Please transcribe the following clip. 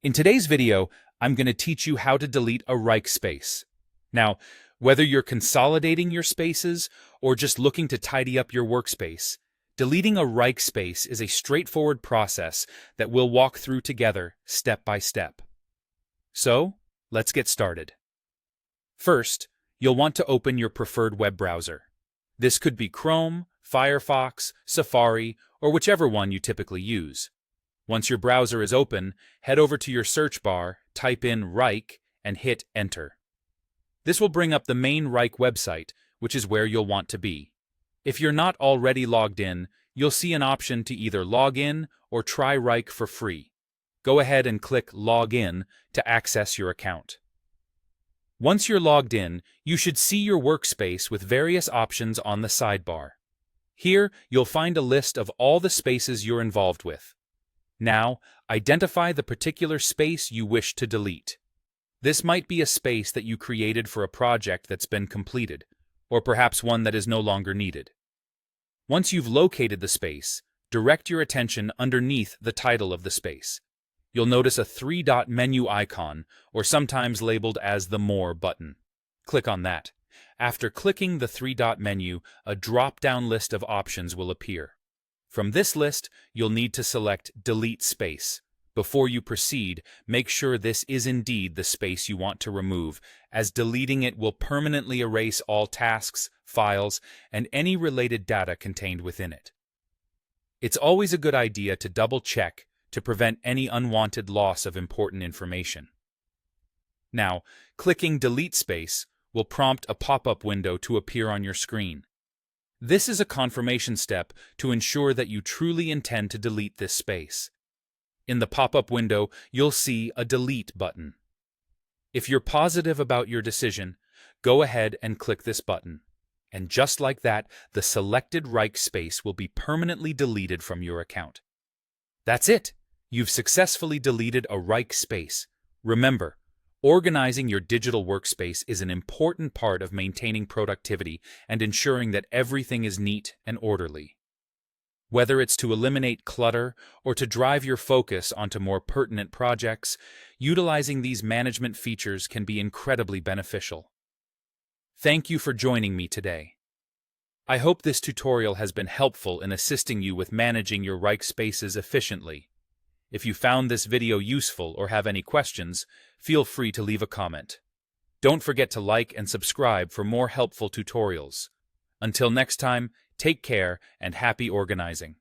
In today's video, I'm going to teach you how to delete a Wrike space. Now, whether you're consolidating your spaces or just looking to tidy up your workspace, deleting a Wrike space is a straightforward process that we'll walk through together step by step. So, let's get started. First, you'll want to open your preferred web browser. This could be Chrome, Firefox, Safari, or whichever one you typically use. Once your browser is open, head over to your search bar, type in Wrike, and hit Enter. This will bring up the main Wrike website, which is where you'll want to be. If you're not already logged in, you'll see an option to either log in or try Wrike for free. Go ahead and click Log In to access your account. Once you're logged in, you should see your workspace with various options on the sidebar. Here, you'll find a list of all the spaces you're involved with. Now, identify the particular space you wish to delete. This might be a space that you created for a project that's been completed, or perhaps one that is no longer needed. Once you've located the space, direct your attention underneath the title of the space. You'll notice a three-dot menu icon, or sometimes labeled as the More button. Click on that. After clicking the three-dot menu, a drop-down list of options will appear. From this list, you'll need to select Delete Space. Before you proceed, make sure this is indeed the space you want to remove, as deleting it will permanently erase all tasks, files, and any related data contained within it. It's always a good idea to double-check to prevent any unwanted loss of important information. Now, clicking Delete Space will prompt a pop-up window to appear on your screen. This is a confirmation step to ensure that you truly intend to delete this space. In the pop-up window, you'll see a Delete button. If you're positive about your decision, go ahead and click this button. And just like that, the selected Wrike space will be permanently deleted from your account. That's it! You've successfully deleted a Wrike space. Remember, organizing your digital workspace is an important part of maintaining productivity and ensuring that everything is neat and orderly. Whether it's to eliminate clutter or to drive your focus onto more pertinent projects, utilizing these management features can be incredibly beneficial. Thank you for joining me today. I hope this tutorial has been helpful in assisting you with managing your Wrike spaces efficiently. If you found this video useful or have any questions, feel free to leave a comment. Don't forget to like and subscribe for more helpful tutorials. Until next time, take care and happy organizing.